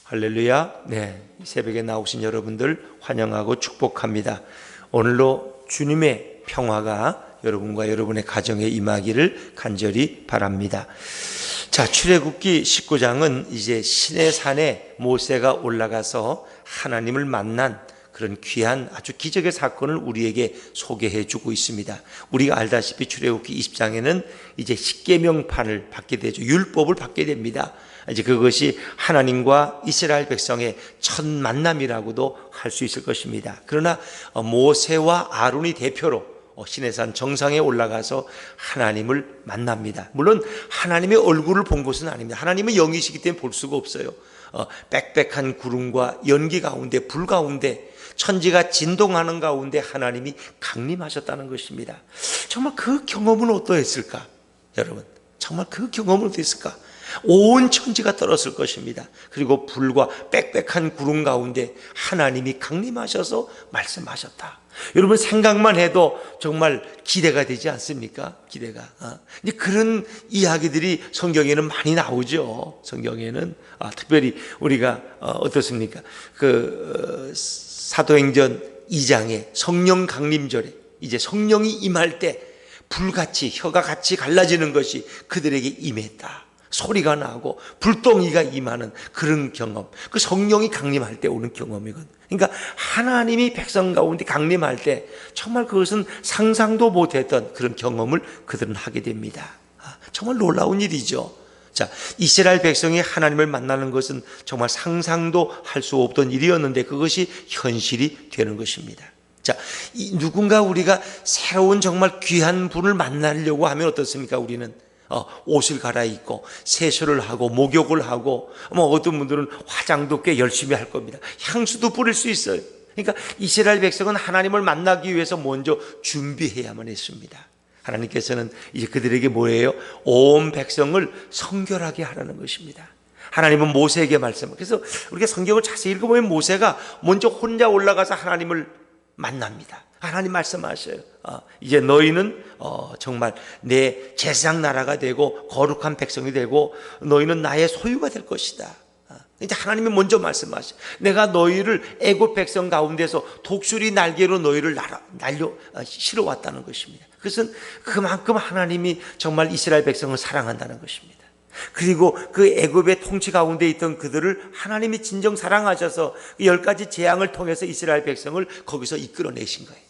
할렐루야. 네, 이 새벽에 나오신 여러분들 환영하고 축복합니다. 오늘로 주님의 평화가 여러분과 여러분의 가정에 임하기를 간절히 바랍니다. 자, 출애굽기 19장은 이제 시내산에 모세가 올라가서 하나님을 만난 그런 귀한 아주 기적의 사건을 우리에게 소개해 주고 있습니다. 우리가 알다시피 출애굽기 20장에는 이제 십계명판을 받게 되죠. 율법을 받게 됩니다. 이제 그것이 하나님과 이스라엘 백성의 첫 만남이라고도 할 수 있을 것입니다. 그러나 모세와 아론이 대표로 시내산 정상에 올라가서 하나님을 만납니다. 물론 하나님의 얼굴을 본 것은 아닙니다. 하나님은 영이시기 때문에 볼 수가 없어요. 빽빽한 구름과 연기 가운데, 불 가운데, 천지가 진동하는 가운데 하나님이 강림하셨다는 것입니다. 정말 그 경험은 어떠했을까? 여러분, 정말 그 경험은 어떠했을까? 온 천지가 떨었을 것입니다. 그리고 불과 빽빽한 구름 가운데 하나님이 강림하셔서 말씀하셨다. 여러분, 생각만 해도 정말 기대가 되지 않습니까? 기대가. 이제 그런 이야기들이 성경에는 많이 나오죠. 성경에는 특별히 우리가 어떻습니까? 사도행전 2장에 성령 강림절에 이제 성령이 임할 때 불같이 혀가 같이 갈라지는 것이 그들에게 임했다. 소리가 나고 불덩이가 임하는 그런 경험, 그 성령이 강림할 때 오는 경험이거든요. 그러니까 하나님이 백성 가운데 강림할 때 정말 그것은 상상도 못했던 그런 경험을 그들은 하게 됩니다. 정말 놀라운 일이죠. 자, 이스라엘 백성이 하나님을 만나는 것은 정말 상상도 할 수 없던 일이었는데 그것이 현실이 되는 것입니다. 자, 누군가 우리가 새로운 정말 귀한 분을 만나려고 하면 어떻습니까? 우리는 옷을 갈아입고 세수를 하고 목욕을 하고 어떤 분들은 화장도 꽤 열심히 할 겁니다. 향수도 뿌릴 수 있어요. 그러니까 이스라엘 백성은 하나님을 만나기 위해서 먼저 준비해야만 했습니다. 하나님께서는 이제 그들에게 뭐예요? 온 백성을 성결하게 하라는 것입니다. 하나님은 모세에게 말씀을, 그래서 우리가 성경을 자세히 읽어보면 모세가 먼저 혼자 올라가서 하나님을 만납니다. 하나님 말씀하셔요. 이제 너희는 정말 내 제사장 나라가 되고 거룩한 백성이 되고 너희는 나의 소유가 될 것이다. 이제 하나님이 먼저 말씀하셔요. 내가 너희를 애굽 백성 가운데서 독수리 날개로 너희를 날려 실어왔다는 것입니다. 그것은 그만큼 하나님이 정말 이스라엘 백성을 사랑한다는 것입니다. 그리고 그 애굽의 통치 가운데 있던 그들을 하나님이 진정 사랑하셔서 10가지 재앙을 통해서 이스라엘 백성을 거기서 이끌어내신 거예요.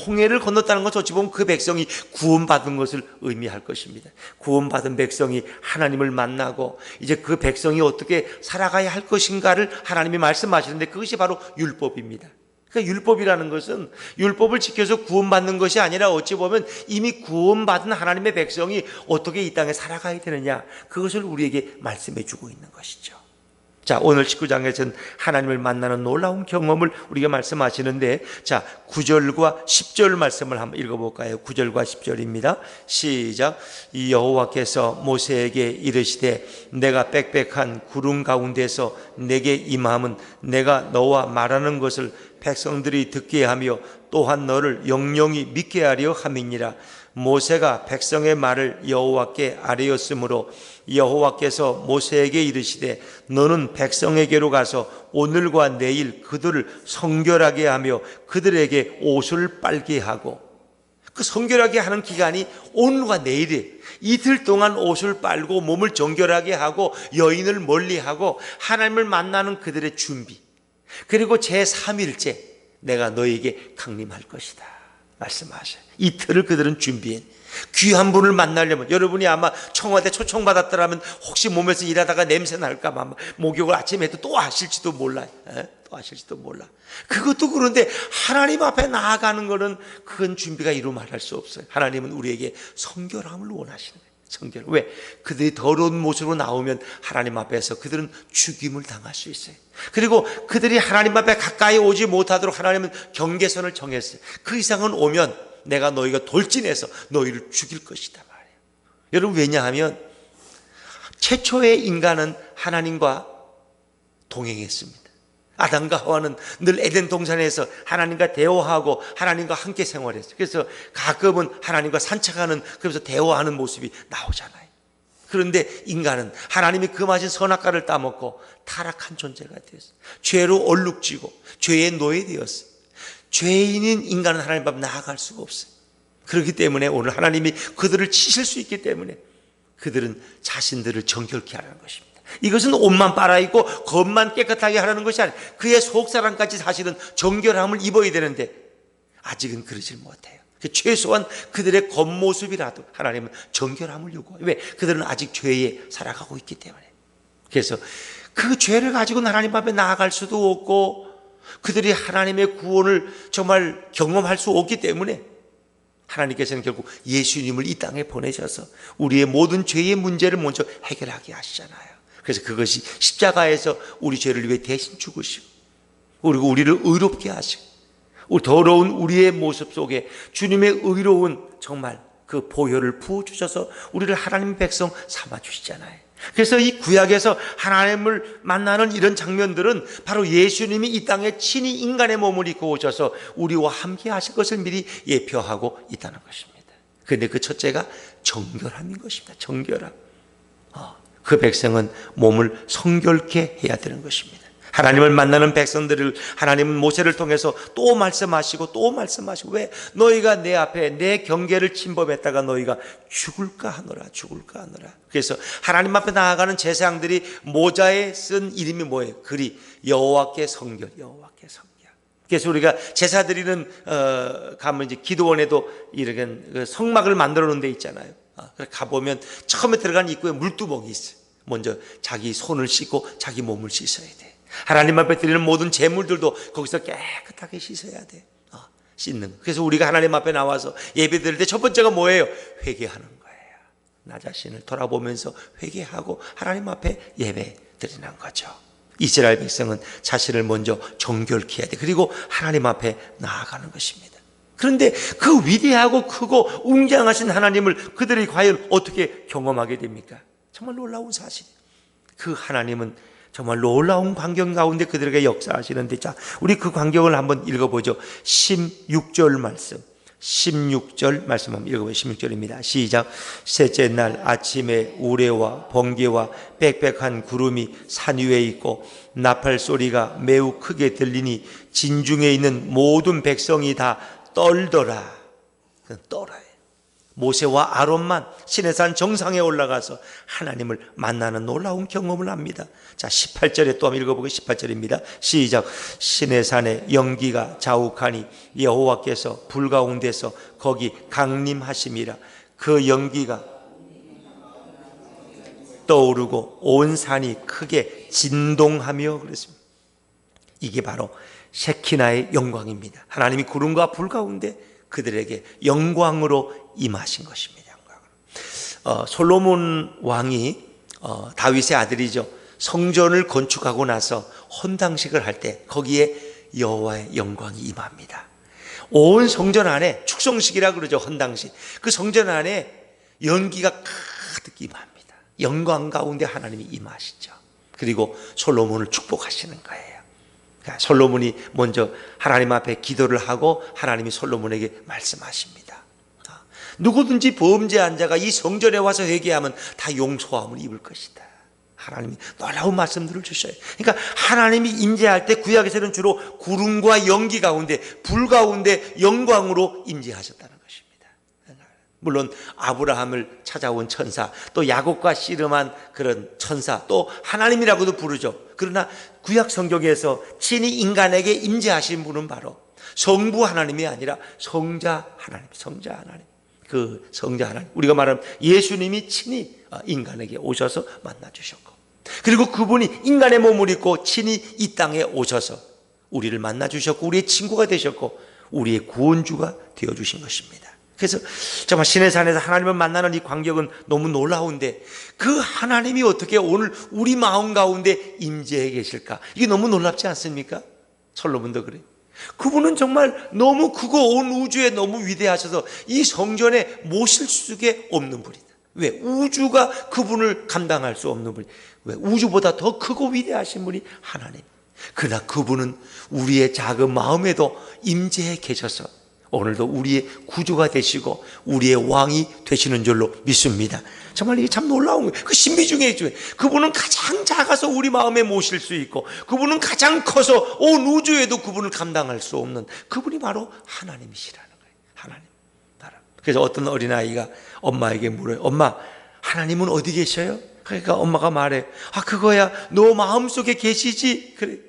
홍해를 건넜다는 것은 어찌 보면 그 백성이 구원받은 것을 의미할 것입니다. 구원받은 백성이 하나님을 만나고 이제 그 백성이 어떻게 살아가야 할 것인가를 하나님이 말씀하시는데 그것이 바로 율법입니다. 그러니까 율법이라는 것은 율법을 지켜서 구원받는 것이 아니라 어찌 보면 이미 구원받은 하나님의 백성이 어떻게 이 땅에 살아가야 되느냐, 그것을 우리에게 말씀해 주고 있는 것이죠. 자, 오늘 19장에서는 하나님을 만나는 놀라운 경험을 우리가 말씀하시는데, 자, 9절과 10절 말씀을 한번 읽어볼까요? 9절과 10절입니다. 시작. 이 여호와께서 모세에게 이르시되 내가 빽빽한 구름 가운데서 내게 임함은 내가 너와 말하는 것을 백성들이 듣게 하며 또한 너를 영영히 믿게 하려 함이니라. 모세가 백성의 말을 여호와께 아뢰었으므로 여호와께서 모세에게 이르시되 너는 백성에게로 가서 오늘과 내일 그들을 성결하게 하며 그들에게 옷을 빨게 하고, 그 성결하게 하는 기간이 오늘과 내일이에요. 이틀 동안 옷을 빨고 몸을 정결하게 하고 여인을 멀리하고 하나님을 만나는 그들의 준비, 그리고 제3일째 내가 너에게 강림할 것이다 말씀하셔요. 이틀을 그들은 준비해. 귀한 분을 만나려면, 여러분이 아마 청와대 초청받았더라면 혹시 몸에서 일하다가 냄새 날까 봐 목욕을 아침에 해도 또 하실지도 몰라요. 또 하실지도 몰라. 그것도 그런데 하나님 앞에 나아가는 거는 그건 준비가 이루 말할 수 없어요. 하나님은 우리에게 성결함을 원하시는 거예요. 성결. 왜? 그들이 더러운 모습으로 나오면 하나님 앞에서 그들은 죽임을 당할 수 있어요. 그리고 그들이 하나님 앞에 가까이 오지 못하도록 하나님은 경계선을 정했어요. 그 이상은 오면 내가 너희가 돌진해서 너희를 죽일 것이다 말이에요. 여러분, 왜냐하면 최초의 인간은 하나님과 동행했습니다. 아담과 하와는 늘 에덴 동산에서 하나님과 대화하고 하나님과 함께 생활했어요. 그래서 가끔은 하나님과 산책하는, 그러면서 대화하는 모습이 나오잖아요. 그런데 인간은 하나님이 금하신 선악과를 따먹고 타락한 존재가 되었어요. 죄로 얼룩지고 죄의 노예되었어요. 죄인인 인간은 하나님 앞에 나아갈 수가 없어요. 그렇기 때문에 오늘 하나님이 그들을 치실 수 있기 때문에 그들은 자신들을 정결케 하라는 것입니다. 이것은 옷만 빨아입고 겉만 깨끗하게 하라는 것이 아니에요. 그의 속사람까지 사실은 정결함을 입어야 되는데 아직은 그러질 못해요. 최소한 그들의 겉모습이라도 하나님은 정결함을 요구해요. 왜? 그들은 아직 죄에 살아가고 있기 때문에. 그래서 그 죄를 가지고 하나님 앞에 나아갈 수도 없고 그들이 하나님의 구원을 정말 경험할 수 없기 때문에 하나님께서는 결국 예수님을 이 땅에 보내셔서 우리의 모든 죄의 문제를 먼저 해결하게 하시잖아요. 그래서 그것이 십자가에서 우리 죄를 위해 대신 죽으시고 그리고 우리를 의롭게 하시고 더러운 우리의 모습 속에 주님의 의로운 정말 그 보혈을 부어주셔서 우리를 하나님의 백성 삼아주시잖아요. 그래서 이 구약에서 하나님을 만나는 이런 장면들은 바로 예수님이 이 땅에 친히 인간의 몸을 입고 오셔서 우리와 함께 하실 것을 미리 예표하고 있다는 것입니다. 그런데 그 첫째가 정결함인 것입니다. 정결함. 그 백성은 몸을 성결케 해야 되는 것입니다. 하나님을 만나는 백성들을 하나님은 모세를 통해서 또 말씀하시고 또 말씀하시고 왜? 너희가 내 앞에 내 경계를 침범했다가 너희가 죽을까 하노라. 그래서 하나님 앞에 나아가는 제사장들이 모자에 쓴 이름이 뭐예요? 글이 여호와께 성결. 그래서 우리가 제사 드리는 가면 이제 기도원에도 이렇게 성막을 만들어 놓은 데 있잖아요. 가보면 처음에 들어간 입구에 물두멍이 있어요. 먼저 자기 손을 씻고 자기 몸을 씻어야 돼. 하나님 앞에 드리는 모든 제물들도 거기서 깨끗하게 씻어야 돼. 씻는 거. 그래서 우리가 하나님 앞에 나와서 예배 드릴 때 첫 번째가 뭐예요? 회개하는 거예요. 나 자신을 돌아보면서 회개하고 하나님 앞에 예배 드리는 거죠. 이스라엘 백성은 자신을 먼저 정결케 해야 돼. 그리고 하나님 앞에 나아가는 것입니다. 그런데 그 위대하고 크고 웅장하신 하나님을 그들이 과연 어떻게 경험하게 됩니까? 정말 놀라운 사실이에요. 그 하나님은 정말 놀라운 광경 가운데 그들에게 역사하시는데, 자, 우리 그 광경을 한번 읽어보죠. 16절 말씀. 16절 말씀 한번 읽어보죠. 16절입니다. 시작. 셋째 날 아침에 우레와 번개와 빽빽한 구름이 산 위에 있고 나팔 소리가 매우 크게 들리니 진중에 있는 모든 백성이 다 떨더라. 떨어요. 모세와 아론만 시내산 정상에 올라가서 하나님을 만나는 놀라운 경험을 합니다. 자, 18절에 또 한번 읽어보고 18절입니다. 시작. 시내산에 연기가 자욱하니 여호와께서 불 가운데서 거기 강림하심이라. 그 연기가 떠오르고 온 산이 크게 진동하며 그랬습니다. 이게 바로 셰키나의 영광입니다. 하나님이 구름과 불 가운데 그들에게 영광으로 임하신 것입니다. 솔로몬 왕이 다윗의 아들이죠. 성전을 건축하고 나서 헌당식을 할 때 거기에 여호와의 영광이 임합니다. 온 성전 안에 축성식이라 그러죠. 헌당식. 그 성전 안에 연기가 가득 임합니다. 영광 가운데 하나님이 임하시죠. 그리고 솔로몬을 축복하시는 거예요. 그러니까 솔로몬이 먼저 하나님 앞에 기도를 하고 하나님이 솔로몬에게 말씀하십니다. 누구든지 범죄한 자가 이 성전에 와서 회개하면 다 용서함을 입을 것이다. 하나님이 놀라운 말씀들을 주셔요. 그러니까 하나님이 임재할 때 구약에서는 주로 구름과 연기 가운데 불 가운데 영광으로 임재하셨다는 것입니다. 물론 아브라함을 찾아온 천사, 또 야곱과 씨름한 그런 천사, 또 하나님이라고도 부르죠. 그러나 구약 성경에서 친히 인간에게 임재하신 분은 바로 성부 하나님이 아니라 성자 하나님, 그 성자 하나님, 우리가 말하는 예수님이 친히 인간에게 오셔서 만나주셨고, 그리고 그분이 인간의 몸을 입고 친히 이 땅에 오셔서 우리를 만나주셨고 우리의 친구가 되셨고 우리의 구원주가 되어주신 것입니다. 그래서 정말 시내산에서 하나님을 만나는 이 광경은 너무 놀라운데, 그 하나님이 어떻게 오늘 우리 마음 가운데 임재해 계실까? 이게 너무 놀랍지 않습니까? 솔로몬도 그래요. 그분은 정말 너무 크고 온 우주에 너무 위대하셔서 이 성전에 모실 수가 없는 분이다. 왜? 우주가 그분을 감당할 수 없는 분이. 왜? 우주보다 더 크고 위대하신 분이 하나님. 그러나 그분은 우리의 작은 마음에도 임재해 계셔서 오늘도 우리의 구주가 되시고 우리의 왕이 되시는 줄로 믿습니다. 정말 이게 참 놀라운 거예요. 그 신비 중에 그분은 가장 작아서 우리 마음에 모실 수 있고, 그분은 가장 커서 온 우주에도 그분을 감당할 수 없는 그분이 바로 하나님이시라는 거예요. 하나님. 그래서 어떤 어린아이가 엄마에게 물어요. 엄마, 하나님은 어디 계셔요? 그러니까 엄마가 말해. 그거야 너 마음속에 계시지? 그래,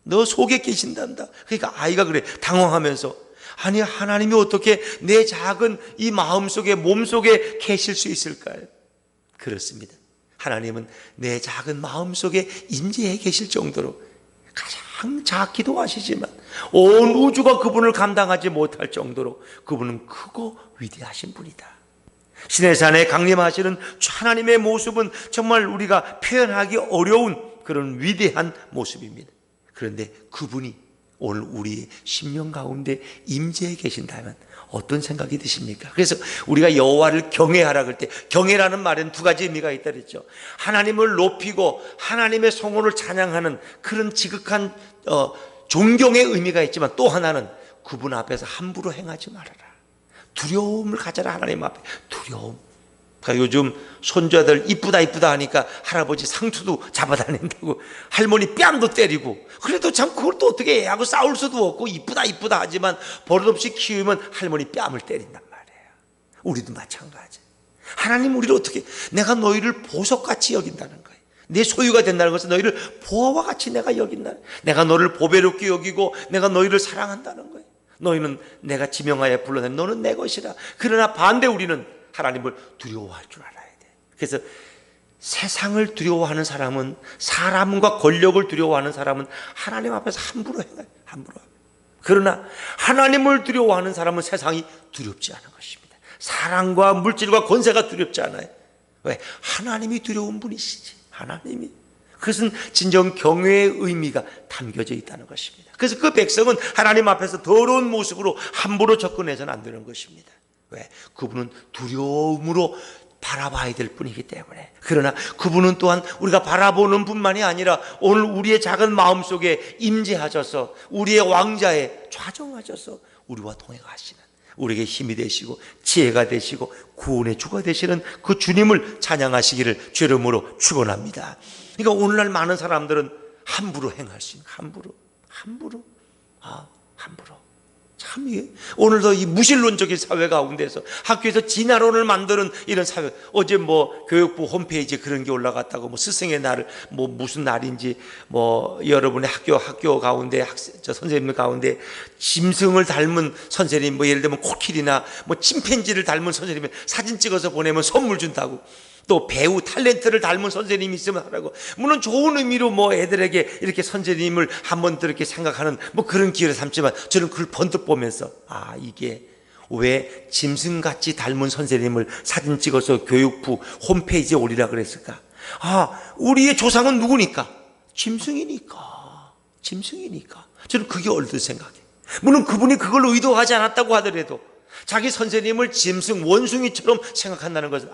너 속에 계신단다. 그러니까 아이가 그래, 당황하면서, 아니 하나님이 어떻게 내 작은 이 마음속에, 몸속에 계실 수 있을까요? 그렇습니다. 하나님은 내 작은 마음속에 임재해 계실 정도로 가장 작기도 하시지만 온 우주가 그분을 감당하지 못할 정도로 그분은 크고 위대하신 분이다. 시내산에 강림하시는 하나님의 모습은 정말 우리가 표현하기 어려운 그런 위대한 모습입니다. 그런데 그분이 오늘 우리의 심령 가운데 임재해 계신다면 어떤 생각이 드십니까? 그래서 우리가 여호와를 경외하라 그럴 때, 경외라는 말에는 두 가지 의미가 있다 그랬죠. 하나님을 높이고 하나님의 성호를 찬양하는 그런 지극한 존경의 의미가 있지만, 또 하나는 그분 앞에서 함부로 행하지 말아라. 두려움을 가져라. 하나님 앞에 두려움. 그러니까 요즘 손자들 이쁘다 하니까 할아버지 상투도 잡아다닌다고, 할머니 뺨도 때리고, 그래도 참 그걸 또 어떻게 애하고 싸울 수도 없고, 이쁘다 하지만 버릇없이 키우면 할머니 뺨을 때린단 말이에요. 우리도 마찬가지. 하나님 우리를 어떻게, 내가 너희를 보석같이 여긴다는 거예요. 내 소유가 된다는 것은 너희를 보화와 같이 내가 여긴다는, 내가 너를 보배롭게 여기고 내가 너희를 사랑한다는 거예요. 너희는 내가 지명하여 불러낸 너는 내 것이라. 그러나 반대 우리는 하나님을 두려워할 줄 알아야 돼. 그래서 세상을 두려워하는 사람은, 사람과 권력을 두려워하는 사람은 하나님 앞에서 함부로 행해요. 함부로. 그러나 하나님을 두려워하는 사람은 세상이 두렵지 않은 것입니다. 사랑과 물질과 권세가 두렵지 않아요. 왜? 하나님이 두려운 분이시지. 하나님이. 그것은 진정 경외의 의미가 담겨져 있다는 것입니다. 그래서 그 백성은 하나님 앞에서 더러운 모습으로 함부로 접근해서는 안 되는 것입니다. 왜? 그분은 두려움으로 바라봐야 될 뿐이기 때문에. 그러나 그분은 또한 우리가 바라보는 뿐만이 아니라 오늘 우리의 작은 마음속에 임재하셔서 우리의 왕자에 좌정하셔서 우리와 동행하시는, 우리에게 힘이 되시고 지혜가 되시고 구원의 주가 되시는 그 주님을 찬양하시기를 주 이름으로 축원합니다. 그러니까 오늘날 많은 사람들은 함부로 행할 수 있는, 함부로. 참, 오늘도 이 무신론적인 사회 가운데서 학교에서 진화론을 만드는 이런 사회. 어제 교육부 홈페이지에 그런 게 올라갔다고, 스승의 날을, 무슨 날인지, 여러분의 학교 가운데, 선생님들 가운데 짐승을 닮은 선생님, 예를 들면 코끼리나 침팬지를 닮은 선생님을 사진 찍어서 보내면 선물 준다고. 또 배우 탤런트를 닮은 선생님이 있으면 하라고. 물론 좋은 의미로 애들에게 이렇게 선생님을 한번 더 이렇게 생각하는 그런 기회를 삼지만, 저는 그걸 번뜩 보면서 이게 왜 짐승같이 닮은 선생님을 사진 찍어서 교육부 홈페이지에 올리라 그랬을까? 우리의 조상은 누구니까? 짐승이니까. 저는 그게 얼핏 생각해. 물론 그분이 그걸 의도하지 않았다고 하더라도 자기 선생님을 짐승, 원숭이처럼 생각한다는 것은,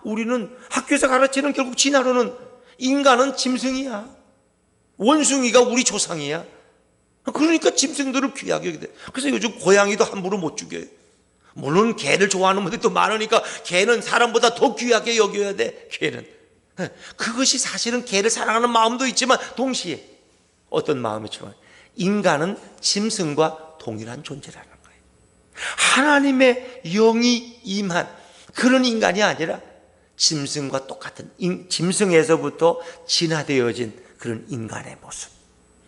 우리는 학교에서 가르치는 결국 진화론은 인간은 짐승이야, 원숭이가 우리 조상이야. 그러니까 짐승들을 귀하게 여기게 돼. 그래서 요즘 고양이도 함부로 못 죽여요. 물론 개를 좋아하는 분들이 또 많으니까 개는 사람보다 더 귀하게 여겨야 돼. 개는. 그것이 사실은 개를 사랑하는 마음도 있지만 동시에 어떤 마음이지만 인간은 짐승과 동일한 존재라는 거예요. 하나님의 영이 임한 그런 인간이 아니라 짐승과 똑같은, 짐승에서부터 진화되어진 그런 인간의 모습.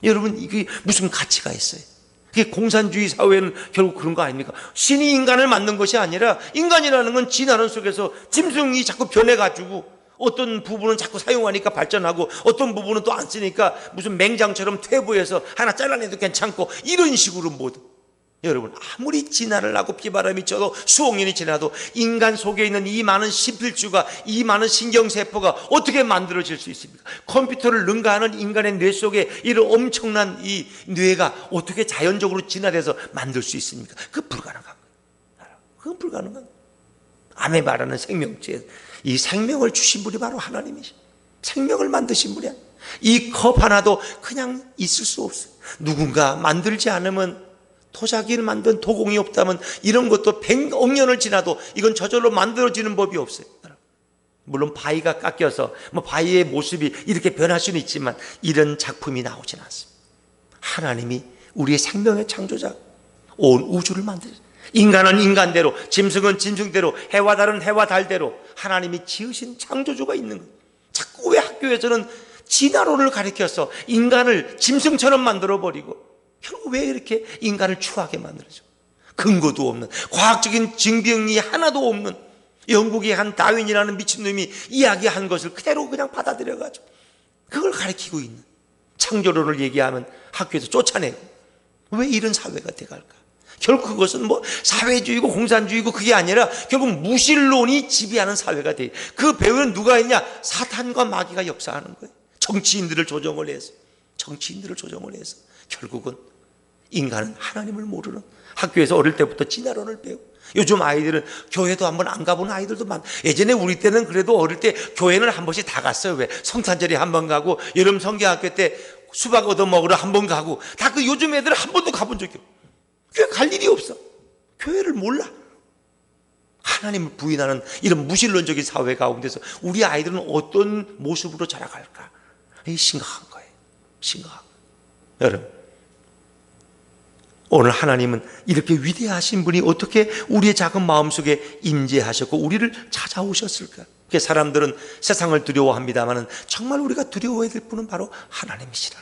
여러분, 이게 무슨 가치가 있어요? 그게 공산주의 사회는 결국 그런 거 아닙니까? 신이 인간을 만든 것이 아니라, 인간이라는 건 진화론 속에서 짐승이 자꾸 변해가지고 어떤 부분은 자꾸 사용하니까 발전하고 어떤 부분은 또 안 쓰니까 무슨 맹장처럼 퇴보해서 하나 잘라내도 괜찮고, 이런 식으로 모두. 여러분, 아무리 진화를 하고 비바람이 쳐도 수억 년이 지나도 인간 속에 있는 이 많은 신필주가, 이 많은 신경세포가 어떻게 만들어질 수 있습니까? 컴퓨터를 능가하는 인간의 뇌 속에 이런 엄청난 이 뇌가 어떻게 자연적으로 진화돼서 만들 수 있습니까? 그건 불가능한 거예요. 그건 불가능한 거예요. 암에 말하는 생명체, 이 생명을 주신 분이 바로 하나님이시. 생명을 만드신 분이야. 이 컵 하나도 그냥 있을 수 없어요. 누군가 만들지 않으면 토자기를 만든 도공이 없다면 이런 것도 100억 년을 지나도 이건 저절로 만들어지는 법이 없어요. 물론 바위가 깎여서 바위의 모습이 이렇게 변할 수는 있지만 이런 작품이 나오진 않습니다. 하나님이 우리의 생명의 창조자, 온 우주를 만들었어요. 인간은 인간대로, 짐승은 짐승대로, 해와 달은 해와 달대로 하나님이 지으신 창조주가 있는 거예요. 자꾸 왜 학교에서는 진화론을 가르쳐서 인간을 짐승처럼 만들어버리고 결국 왜 이렇게 인간을 추하게 만들어줘? 근거도 없는, 과학적인 증빙이 하나도 없는 영국의 한 다윈이라는 미친놈이 이야기한 것을 그대로 그냥 받아들여가지고 그걸 가르치고 있는 창조론을 얘기하면 학교에서 쫓아내고, 왜 이런 사회가 돼갈까? 결국 그것은 사회주의고 공산주의고 그게 아니라 결국 무신론이 지배하는 사회가 돼. 그 배후에는 누가 있냐? 사탄과 마귀가 역사하는 거예요. 정치인들을 조정을 해서 결국은 인간은 하나님을 모르는, 학교에서 어릴 때부터 진화론을 배우고, 요즘 아이들은 교회도 한번 안 가본 아이들도 많아. 예전에 우리 때는 그래도 어릴 때 교회는 한 번씩 다 갔어요. 왜? 성탄절에 한 번 가고, 여름 성경학교 때 수박 얻어 먹으러 한 번 가고, 다 그 요즘 애들은 한 번도 가본 적이 없어. 교회 갈 일이 없어. 교회를 몰라. 하나님을 부인하는 이런 무신론적인 사회 가운데서 우리 아이들은 어떤 모습으로 자라갈까? 이 심각한 거예요. 심각한 거예요. 여러분, 오늘 하나님은 이렇게 위대하신 분이 어떻게 우리의 작은 마음속에 임재하셨고 우리를 찾아오셨을까? 사람들은 세상을 두려워합니다만 정말 우리가 두려워해야 될 분은 바로 하나님이시라.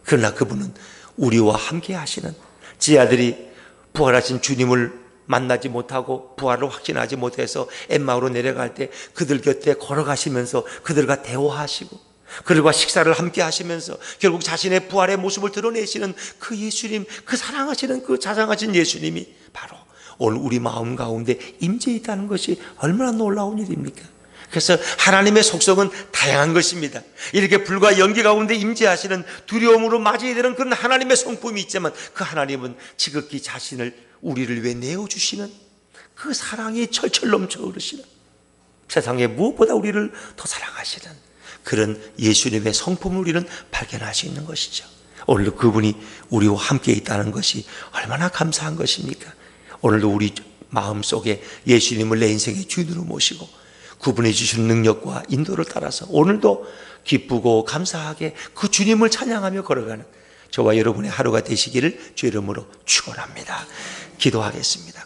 그러나 그분은 우리와 함께 하시는, 제 아들이 부활하신 주님을 만나지 못하고 부활을 확신하지 못해서 엠마오로 내려갈 때 그들 곁에 걸어가시면서 그들과 대화하시고 그들과 식사를 함께 하시면서 결국 자신의 부활의 모습을 드러내시는 그 예수님, 그 사랑하시는 그 자상하신 예수님이 바로 오늘 우리 마음 가운데 임재해 있다는 것이 얼마나 놀라운 일입니까? 그래서 하나님의 속성은 다양한 것입니다. 이렇게 불과 연기 가운데 임재하시는, 두려움으로 맞이해야 되는 그런 하나님의 성품이 있지만 그 하나님은 지극히 자신을 우리를 위해 내어주시는 그 사랑이 철철 넘쳐 흐르시는, 세상에 무엇보다 우리를 더 사랑하시는 그런 예수님의 성품을 우리는 발견할 수 있는 것이죠. 오늘도 그분이 우리와 함께 있다는 것이 얼마나 감사한 것입니까? 오늘도 우리 마음속에 예수님을 내 인생의 주인으로 모시고 그분이 주신 능력과 인도를 따라서 오늘도 기쁘고 감사하게 그 주님을 찬양하며 걸어가는 저와 여러분의 하루가 되시기를 주 이름으로 축원합니다. 기도하겠습니다.